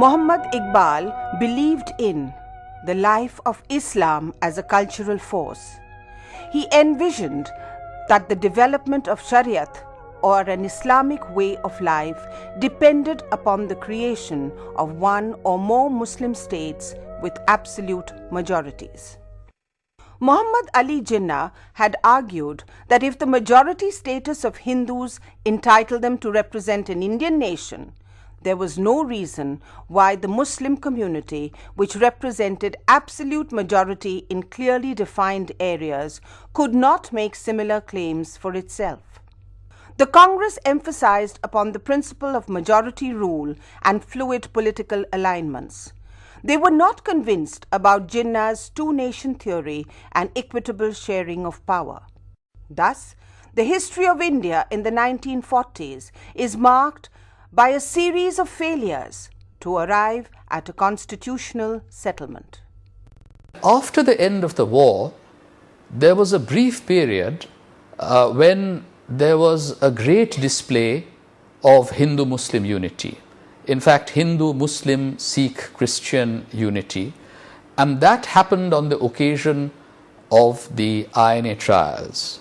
Muhammad Iqbal believed in the life of Islam as a cultural force. He envisioned that the development of Shariat or an Islamic way of life depended upon the creation of one or more Muslim states with absolute majorities. Muhammad Ali Jinnah had argued that if the majority status of Hindus entitled them to represent an Indian nation, there was no reason why the Muslim community, which represented absolute majority in clearly defined areas, could not make similar claims for itself. The Congress emphasized upon the principle of majority rule and fluid political alignments. They were not convinced about Jinnah's two-nation theory and equitable sharing of power. Thus, the history of India in the 1940s is marked by a series of failures to arrive at a constitutional settlement. After the end of the war, there was a brief period when there was a great display of Hindu-Muslim unity. In fact, Hindu-Muslim, Sikh, Christian unity. And that happened on the occasion of the INA trials.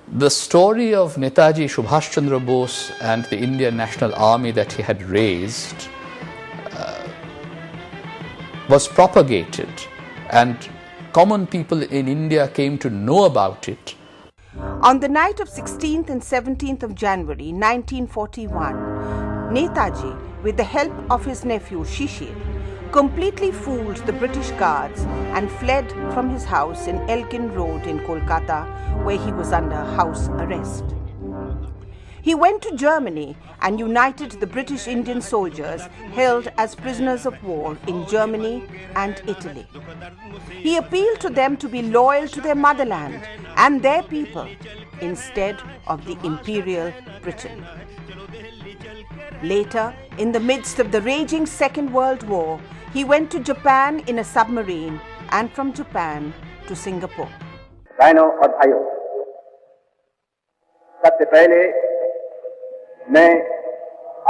The story of Netaji Subhash Chandra Bose and the Indian National Army that he had raised was propagated, and common people in India came to know about it. On the night of 16th and 17th of January 1941, Netaji, with the help of his nephew Shishir, completely fooled the British guards and fled from his house in Elgin Road in Kolkata, where he was under house arrest. He went to Germany and united the British Indian soldiers held as prisoners of war in Germany and Italy. He appealed to them to be loyal to their motherland and their people instead of the imperial Britain. Later, in the midst of the raging Second World War, he went to Japan in a submarine and from Japan to Singapore. बहनों और भाइयों, सबसे पहले मैं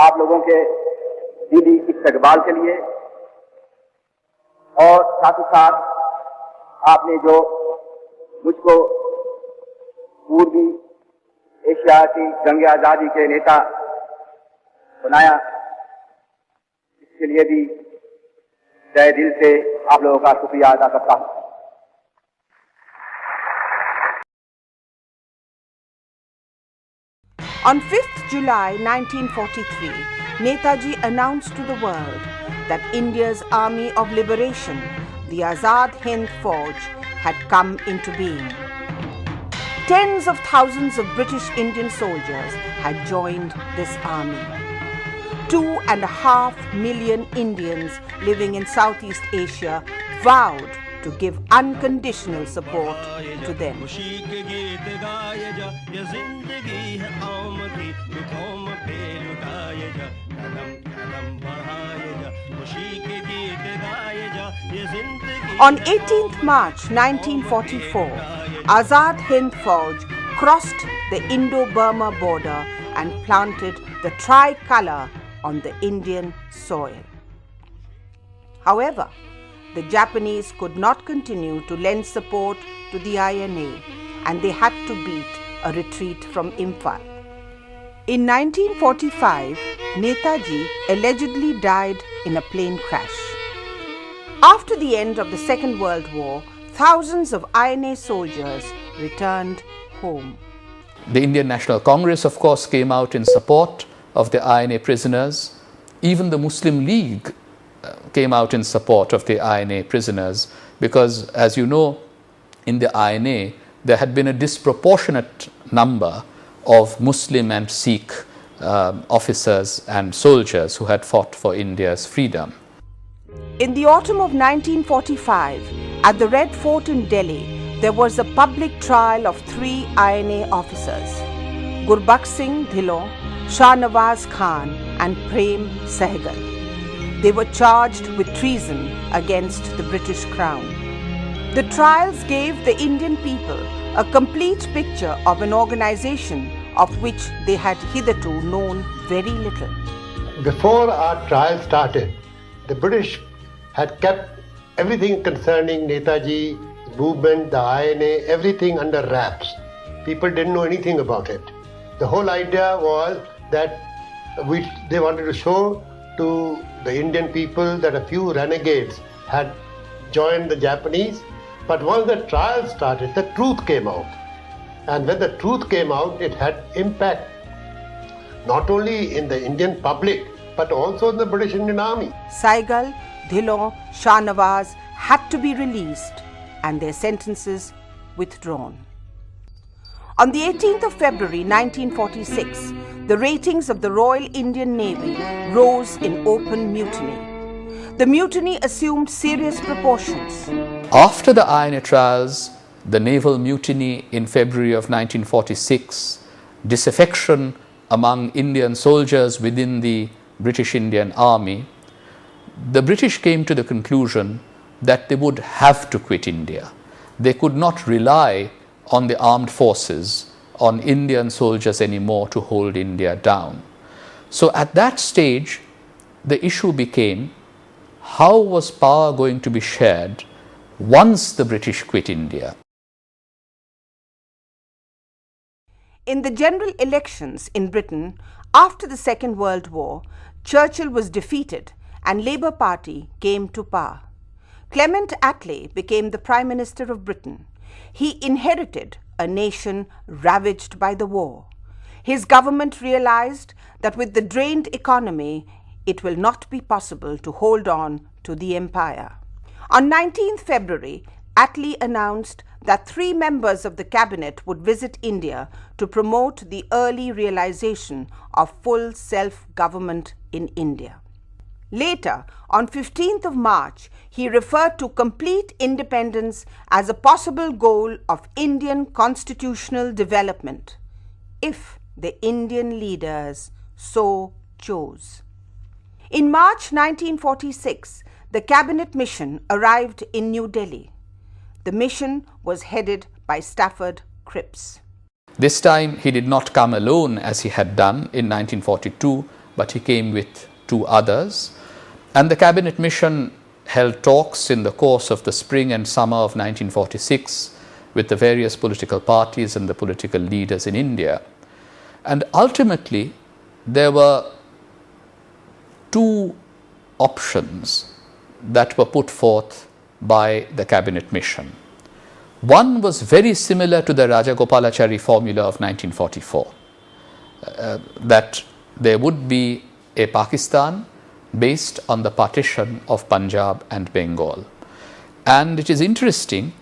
आप लोगों के दिली इस्तकबाल के लिए और साथ ही साथ आपने जो मुझको पूर्वी एशिया की जंग आज़ादी के नेता बनाया, इसके लिए भी तहे दिल से आप लोगों का शुक्रिया अदा करता हूं। On 5th July 1943, Netaji announced to the world that India's Army of Liberation, the Azad Hind Fauj, had come into being. Tens of thousands of British Indian soldiers had joined this army. 2.5 million Indians living in Southeast Asia vowed to give unconditional support to them. On 18th March 1944, Azad Hind Fauj crossed the Indo-Burma border and planted the tricolour on the Indian soil. However, the Japanese could not continue to lend support to the INA, and they had to beat a retreat from Imphal. In 1945, Netaji allegedly died in a plane crash. After the end of the Second World War, thousands of INA soldiers returned home. The Indian National Congress, of course, came out in support of the INA prisoners. Even the Muslim League came out in support of the INA prisoners because, as you know, in the INA there had been a disproportionate number of Muslim and Sikh officers and soldiers who had fought for India's freedom. In the autumn of 1945, at the Red Fort in Delhi, there was a public trial of 3 INA officers, Gurbakh Singh Dhillon, Shah Nawaz Khan and Prem Sehgal. They were charged with treason against the British Crown. The trials gave the Indian people a complete picture of an organization of which they had hitherto known very little. Before our trial started, the British had kept everything concerning Netaji, movement, the INA, everything under wraps. People didn't know anything about it. The whole idea was that they wanted to show to the Indian people that a few renegades had joined the Japanese. But once the trial started, the truth came out. And when the truth came out, it had impact not only in the Indian public, but also in the British Indian Army. Saigal, Dhillon, Shah Nawaz had to be released and their sentences withdrawn. On the 18th of February 1946, the ratings of the Royal Indian Navy rose in open mutiny. The mutiny assumed serious proportions. After the INA trials, the naval mutiny in February of 1946, disaffection among Indian soldiers within the British Indian Army, the British came to the conclusion that they would have to quit India. They could not rely on the armed forces, on Indian soldiers anymore to hold India down. So at that stage, the issue became, how was power going to be shared once the British quit India? In the general elections in Britain after the Second World War, Churchill was defeated and Labour Party came to power. Clement Attlee became the Prime Minister of Britain. He inherited a nation ravaged by the war. His government realized that with the drained economy, it will not be possible to hold on to the empire. On 19th February, Attlee announced that 3 members of the cabinet would visit India to promote the early realization of full self-government in India. Later, on 15th of March, he referred to complete independence as a possible goal of Indian constitutional development, if the Indian leaders so chose. In March 1946, the cabinet mission arrived in New Delhi. The mission was headed by Stafford Cripps. This time he did not come alone as he had done in 1942, but he came with 2 others. And the cabinet mission held talks in the course of the spring and summer of 1946 with the various political parties and the political leaders in India. And ultimately, there were 2 options that were put forth by the cabinet mission. One was very similar to the Rajagopalachari formula of 1944, that there would be a Pakistan based on the partition of Punjab and Bengal. And it is interesting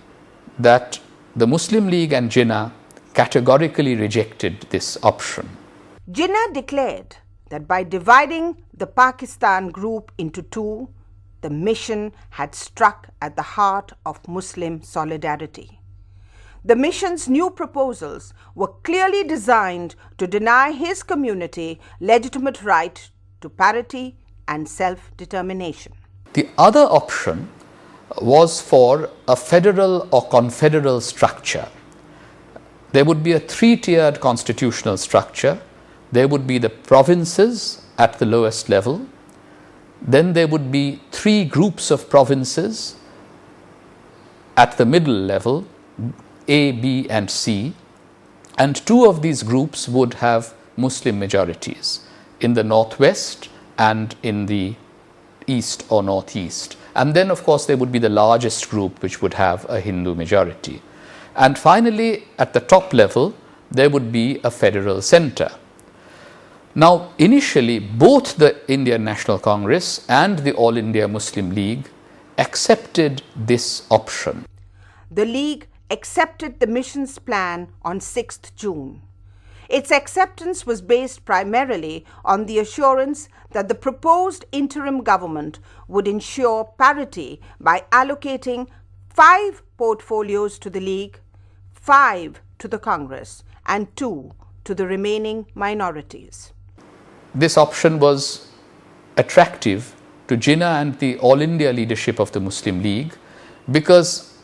that the Muslim League and Jinnah categorically rejected this option. Jinnah declared that by dividing the Pakistan group into 2, the mission had struck at the heart of Muslim solidarity. The mission's new proposals were clearly designed to deny his community legitimate right to parity and self-determination. The other option was for a federal or confederal structure. There would be a 3-tiered constitutional structure. There would be the provinces at the lowest level. Then there would be 3 groups of provinces at the middle level, A, B and C, and 2 of these groups would have Muslim majorities in the northwest and in the east or northeast. And then of course there would be the largest group which would have a Hindu majority. And finally at the top level there would be a federal center. Now initially both the Indian National Congress and the All India Muslim League accepted this option. The League accepted the mission's plan on 6th June. Its acceptance was based primarily on the assurance that the proposed interim government would ensure parity by allocating 5 portfolios to the League, 5 to the Congress, and 2 to the remaining minorities. This option was attractive to Jinnah and the All India leadership of the Muslim League because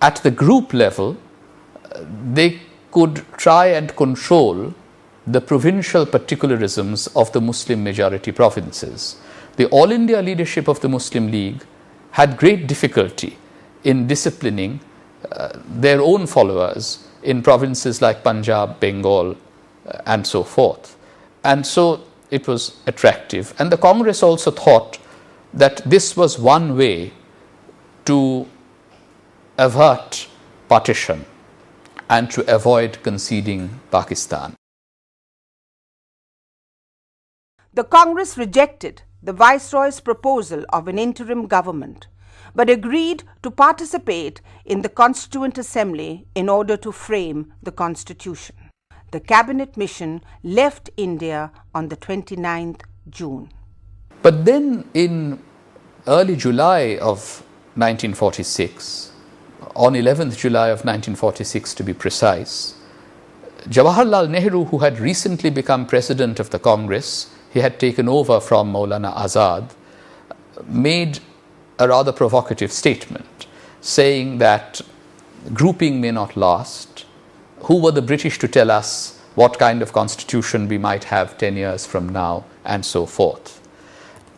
at the group level they could try and control the provincial particularisms of the Muslim majority provinces. the All India leadership of the Muslim League had great difficulty in disciplining their own followers in provinces like Punjab, Bengal, and so forth. And so it was attractive. And the Congress also thought that this was one way to avert partition and to avoid conceding Pakistan. The Congress rejected the Viceroy's proposal of an interim government, but agreed to participate in the Constituent Assembly in order to frame the Constitution. The Cabinet mission left India on the 29th June. But then in early July of 1946, on 11th July of 1946 to be precise, Jawaharlal Nehru, who had recently become president of the Congress, he had taken over from Maulana Azad, made a rather provocative statement saying that grouping may not last. Who were the British to tell us what kind of constitution we might have 10 years from now, and so forth.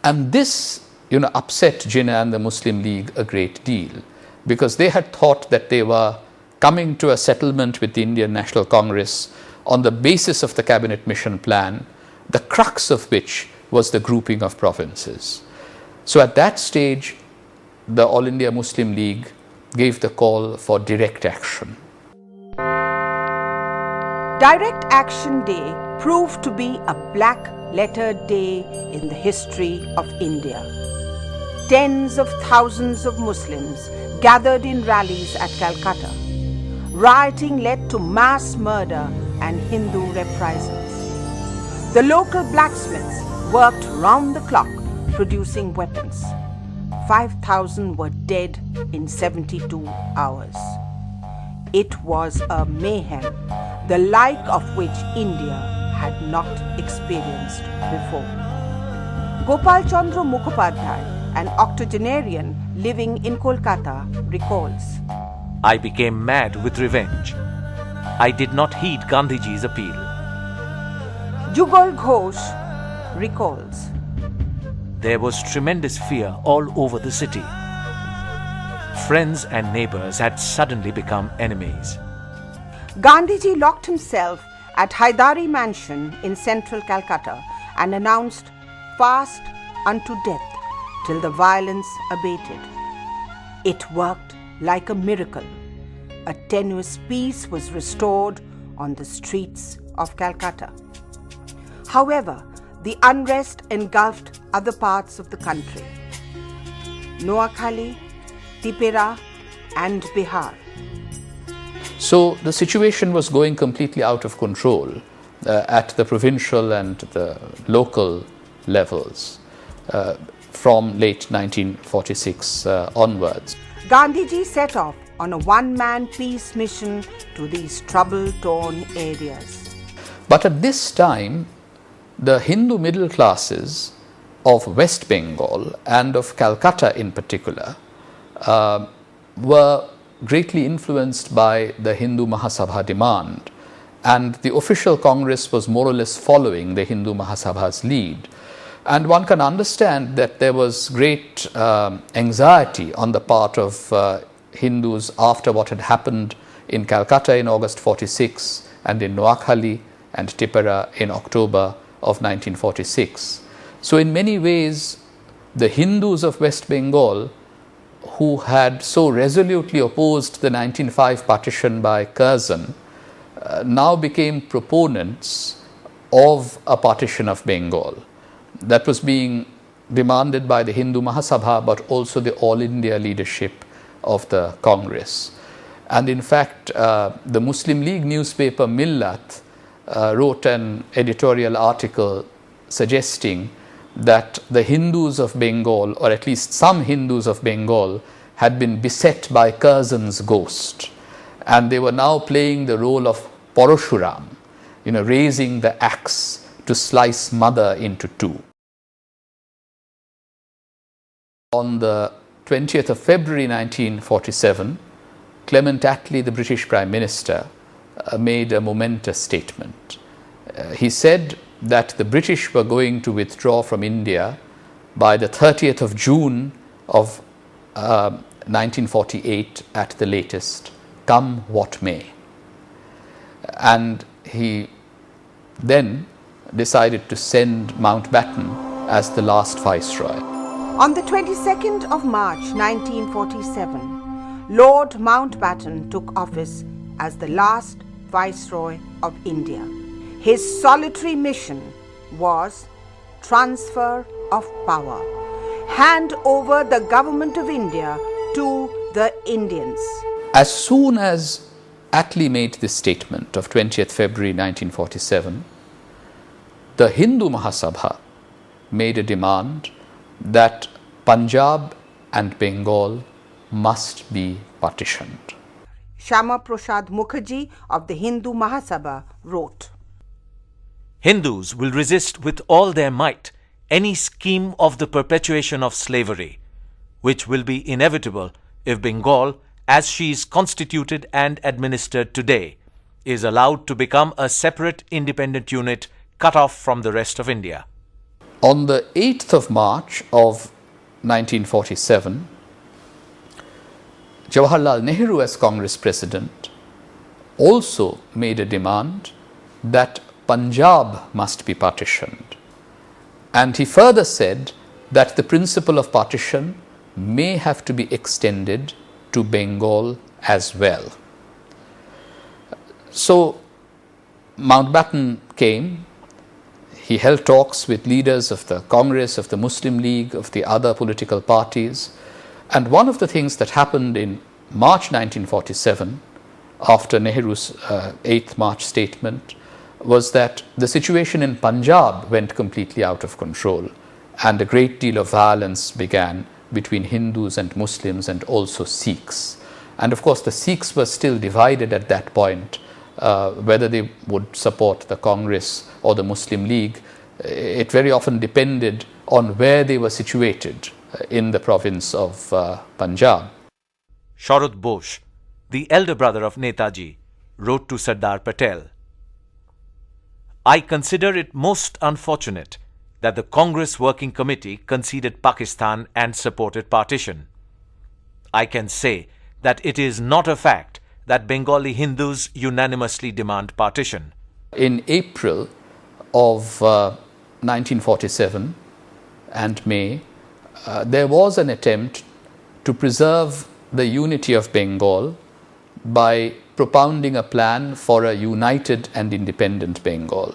And this, upset Jinnah and the Muslim League a great deal, because they had thought that they were coming to a settlement with the Indian National Congress on the basis of the Cabinet Mission Plan, the crux of which was the grouping of provinces. So at that stage, the All India Muslim League gave the call for direct action. Direct Action Day proved to be a black-lettered day in the history of India. Tens of thousands of Muslims gathered in rallies at Calcutta. Rioting led to mass murder and Hindu reprisals. The local blacksmiths worked round the clock producing weapons. 5,000 were dead in 72 hours. It was a mayhem, the like of which India had not experienced before. Gopal Chandra Mukhopadhyay, an octogenarian living in Kolkata, recalls, I became mad with revenge. I did not heed Gandhiji's appeal. Jugal Ghosh recalls, There was tremendous fear all over the city. Friends and neighbors had suddenly become enemies. Gandhiji locked himself at Haidari Mansion in central Calcutta and announced fast unto death till the violence abated. It worked like a miracle. A tenuous peace was restored on the streets of Calcutta. However, the unrest engulfed other parts of the country. Noakhali, Tipera and Bihar. So the situation was going completely out of control at the provincial and the local levels from late 1946 onwards. Gandhiji set off on a one-man peace mission to these trouble-torn areas. But at this time, the Hindu middle classes of West Bengal and of Calcutta in particular were greatly influenced by the Hindu Mahasabha demand, and the official Congress was more or less following the Hindu Mahasabha's lead. And one can understand that there was great anxiety on the part of Hindus after what had happened in Calcutta in August 46 and in Noakhali and Tipera in October of 1946. So in many ways, the Hindus of West Bengal, who had so resolutely opposed the 1905 partition by Curzon, now became proponents of a partition of Bengal that was being demanded by the Hindu Mahasabha, but also the All India leadership of the Congress. And in fact, the Muslim League newspaper Millat wrote an editorial article suggesting that the Hindus of Bengal, or at least some Hindus of Bengal, had been beset by Curzon's ghost, and they were now playing the role of Parashuram, raising the axe to slice mother into two. On the 20th of February 1947, Clement Attlee, the British Prime Minister, made a momentous statement. He said that the British were going to withdraw from India by the 30th of June of 1948 at the latest, come what may. And he then decided to send Mountbatten as the last viceroy. On the 22nd of March 1947, Lord Mountbatten took office as the last Viceroy of India. His solitary mission was transfer of power, hand over the government of India to the Indians. As soon as Attlee made this statement of 20th February 1947, the Hindu Mahasabha made a demand that Punjab and Bengal must be partitioned. Shama Prasad Mukherjee of the Hindu Mahasabha wrote, Hindus will resist with all their might any scheme of the perpetuation of slavery, which will be inevitable if Bengal, as she is constituted and administered today, is allowed to become a separate independent unit cut off from the rest of India. On the 8th of March of 1947, Jawaharlal Nehru as Congress President also made a demand that Punjab must be partitioned. And he further said that the principle of partition may have to be extended to Bengal as well. So Mountbatten came. He held talks with leaders of the Congress, of the Muslim League, of the other political parties. And one of the things that happened in March 1947, after Nehru's 8th March statement, was that the situation in Punjab went completely out of control, and a great deal of violence began between Hindus and Muslims and also Sikhs. And of course, the Sikhs were still divided at that point, whether they would support the Congress or the Muslim League. It very often depended on where they were situated in the province of Punjab. Sharad Bose, the elder brother of Netaji, wrote to Sardar Patel, I consider it most unfortunate that the Congress Working Committee conceded Pakistan and supported partition. I can say that it is not a fact that Bengali Hindus unanimously demand partition. In April of 1947 and May, there was an attempt to preserve the unity of Bengal by propounding a plan for a united and independent Bengal.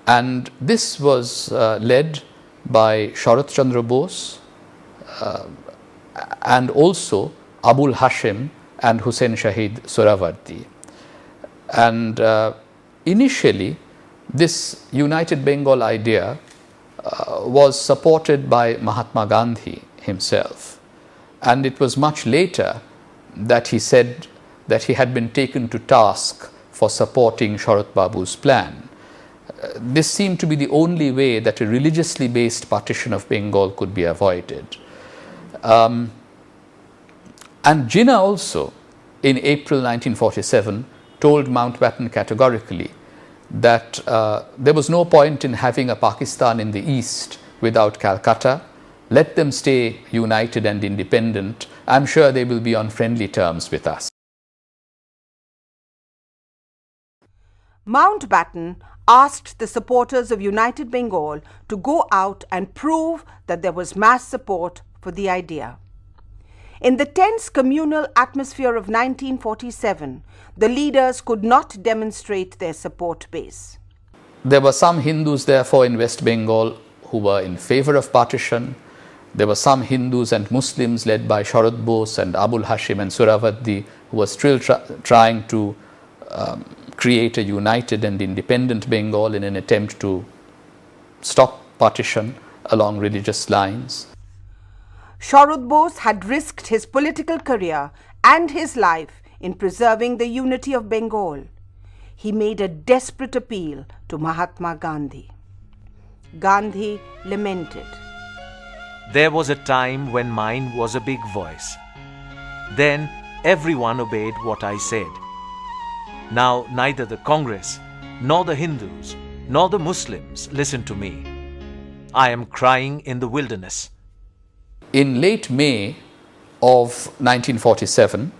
And this was led by Sharat Chandra Bose and also Abul Hashim and Hussain Shahid Sohrawardi. And initially, this united Bengal idea was supported by Mahatma Gandhi himself. And it was much later that he said that he had been taken to task for supporting Sharat Babu's plan. This seemed to be the only way that a religiously based partition of Bengal could be avoided. And Jinnah also, in April 1947, told Mountbatten categorically that there was no point in having a Pakistan in the east without Calcutta. Let them stay united and independent. I'm sure they will be on friendly terms with us. Mountbatten asked the supporters of United Bengal to go out and prove that there was mass support for the idea. In the tense communal atmosphere of 1947, the leaders could not demonstrate their support base. There were some Hindus, therefore, in West Bengal who were in favor of partition. There were some Hindus and Muslims led by Sharad Bose and Abul Hashim and Sohrawardi who were still trying to create a united and independent Bengal in an attempt to stop partition along religious lines. Sharad Bose had risked his political career and his life in preserving the unity of Bengal. He made a desperate appeal to Mahatma Gandhi. Gandhi lamented, There was a time when mine was a big voice. Then everyone obeyed what I said. Now neither the Congress, nor the Hindus, nor the Muslims listen to me. I am crying in the wilderness. In late May of 1947,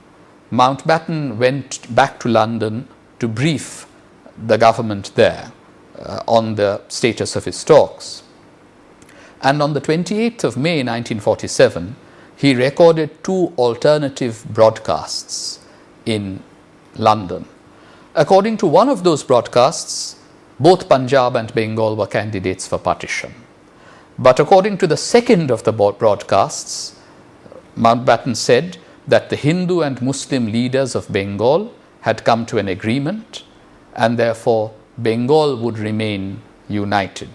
Mountbatten went back to London to brief the government there on the status of his talks. And on the 28th of May 1947, he recorded two alternative broadcasts in London. According to one of those broadcasts, both Punjab and Bengal were candidates for partition. But according to the second of the broadcasts, Mountbatten said that the Hindu and Muslim leaders of Bengal had come to an agreement, and therefore Bengal would remain united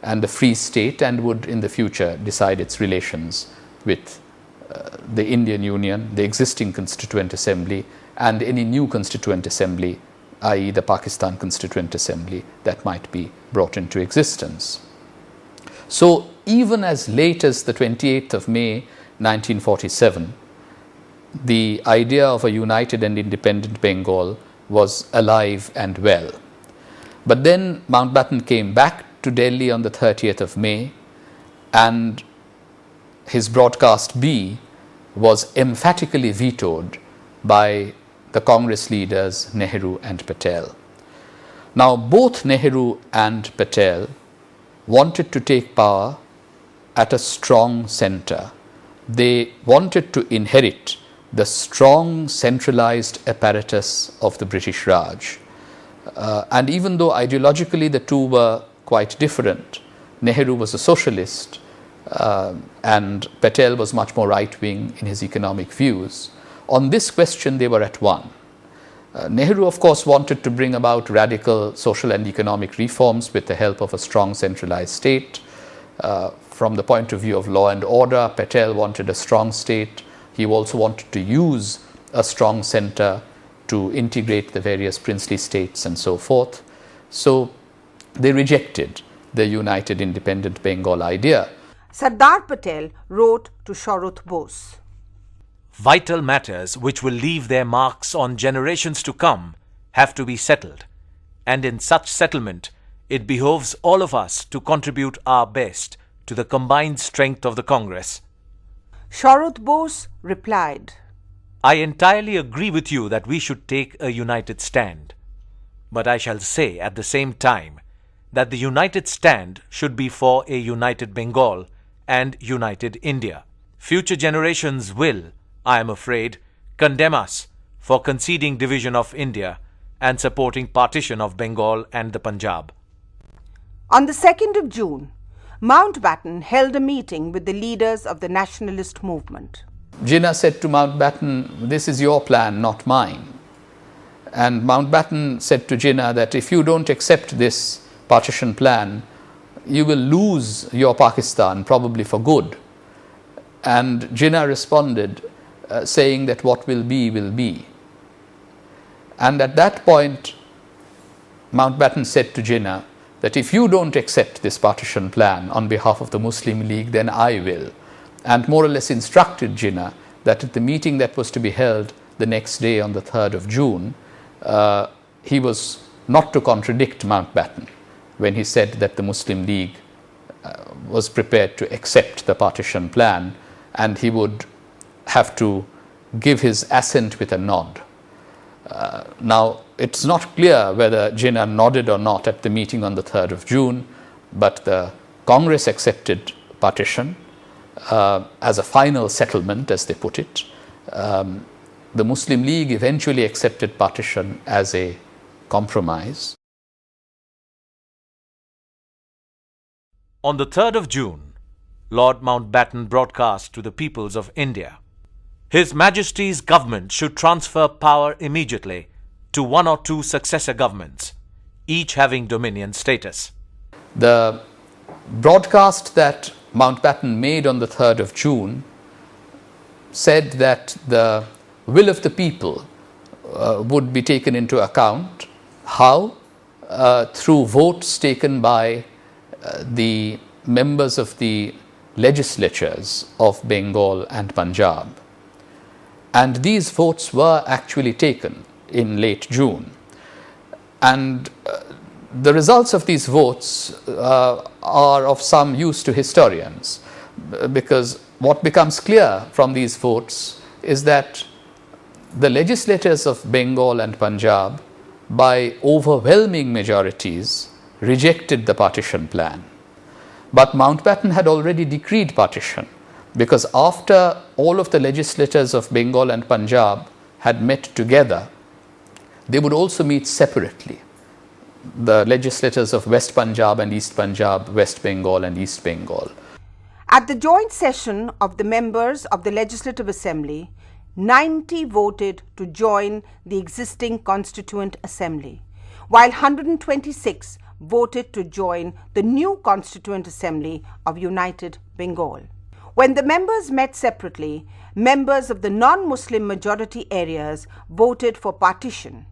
and a free state, and would in the future decide its relations with the Indian Union, the existing Constituent Assembly, and any new Constituent Assembly, i.e. the Pakistan Constituent Assembly, that might be brought into existence. So even as late as the 28th of May 1947, the idea of a united and independent Bengal was alive and well. But then Mountbatten came back to Delhi on the 30th of May, and his broadcast B was emphatically vetoed by the Congress leaders Nehru and Patel. Now, both Nehru and Patel wanted to take power at a strong center. They wanted to inherit the strong centralized apparatus of the British Raj. And even though ideologically the two were quite different, Nehru was a socialist and Patel was much more right-wing in his economic views. On this question, they were at one. Nehru, of course, wanted to bring about radical social and economic reforms with the help of a strong centralized state. From the point of view of law and order, Patel wanted a strong state. He also wanted to use a strong center to integrate the various princely states and so forth. So they rejected the united independent Bengal idea. Sardar Patel wrote to Sharat Bose, Vital matters which will leave their marks on generations to come have to be settled, and in such settlement it behoves all of us to contribute our best to the combined strength of the Congress. Sharat Bose replied, I entirely agree with you that we should take a united stand, but I shall say at the same time that the united stand should be for a united Bengal and united India. Future generations will, I am afraid, condemn us for conceding division of India and supporting partition of Bengal and the Punjab. On the 2nd of June, Mountbatten held a meeting with the leaders of the nationalist movement. Jinnah said to Mountbatten, this is your plan, not mine. And Mountbatten said to Jinnah that if you don't accept this partition plan, you will lose your Pakistan, probably for good. And Jinnah responded, saying that what will be, will be. And at that point, Mountbatten said to Jinnah that if you don't accept this partition plan on behalf of the Muslim League, then I will. And more or less instructed Jinnah that at the meeting that was to be held the next day on the 3rd of June, he was not to contradict Mountbatten when he said that the Muslim League was prepared to accept the partition plan, and he would have to give his assent with a nod. Now, it's not clear whether Jinnah nodded or not at the meeting on the 3rd of June, but the Congress accepted partition as a final settlement, as they put it. The Muslim League eventually accepted partition as a compromise. On the 3rd of June, Lord Mountbatten broadcast to the peoples of India, His Majesty's government should transfer power immediately to one or two successor governments, each having dominion status. The broadcast that Mountbatten made on the 3rd of June said that the will of the people would be taken into account. How? Through votes taken by the members of the legislatures of Bengal and Punjab. And these votes were actually taken in late June. And The results of these votes are of some use to historians, because what becomes clear from these votes is that the legislators of Bengal and Punjab, by overwhelming majorities, rejected the partition plan. But Mountbatten had already decreed partition, because after all of the legislators of Bengal and Punjab had met together, they would also meet separately. The legislators of West Punjab and East Punjab, West Bengal and East Bengal. At the joint session of the members of the Legislative Assembly, 90 voted to join the existing Constituent Assembly, while 126 voted to join the new Constituent Assembly of United Bengal. When the members met separately, members of the non-Muslim majority areas voted for partition,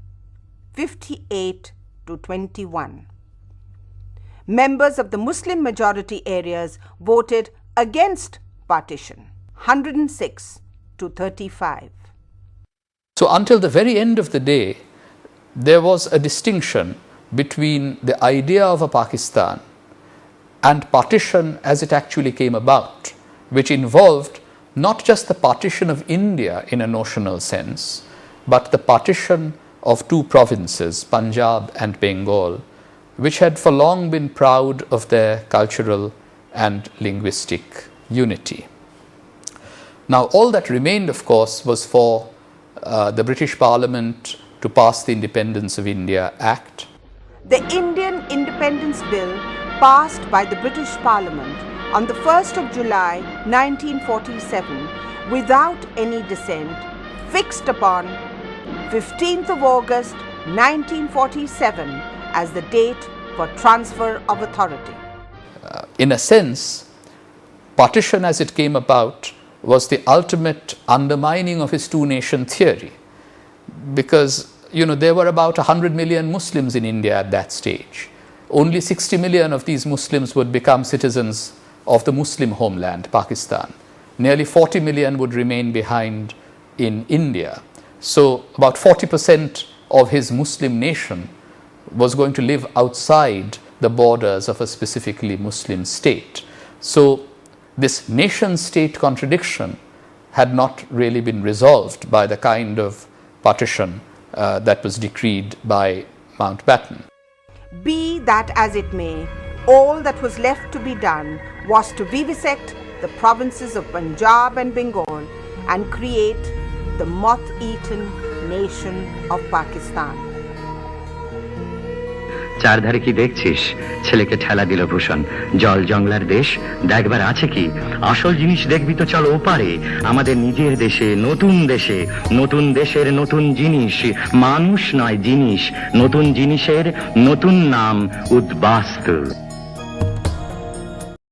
58 to 21. Members of the Muslim majority areas voted against partition, 106 to 35. So until the very end of the day, there was a distinction between the idea of a Pakistan and partition as it actually came about, which involved not just the partition of India in a notional sense, but the partition of two provinces, Punjab and Bengal, which had for long been proud of their cultural and linguistic unity. Now, all that remained, of course, was for the British Parliament to pass the Independence of India Act. The Indian Independence Bill, passed by the British Parliament on the 1st of July 1947 without any dissent, fixed upon 15th of August 1947 as the date for transfer of authority. In a sense, partition as it came about was the ultimate undermining of his two-nation theory, because there were about 100 million Muslims in India at that stage. Only 60 million of these Muslims would become citizens of the Muslim homeland, Pakistan. Nearly 40 million would remain behind in India. So about 40% of his Muslim nation was going to live outside the borders of a specifically Muslim state. So this nation-state contradiction had not really been resolved by the kind of partition that was decreed by Mountbatten. Be that as it may, all that was left to be done was to vivisect the provinces of Punjab and Bengal and create the moth-eaten nation of Pakistan. চারধারে কি দেখছিস? ছেলেকে ঠেলা দিল ভূষণ। জল জংলার দেশ, দেখবার আছে কি? আসল জিনিস দেখবি তো চল ওপারে, আমাদের নিজের দেশে, নতুন দেশের নতুন জিনিস, মানুষ নয় জিনিস, নতুন জিনিসের নতুন নাম উদ্বাস্তু।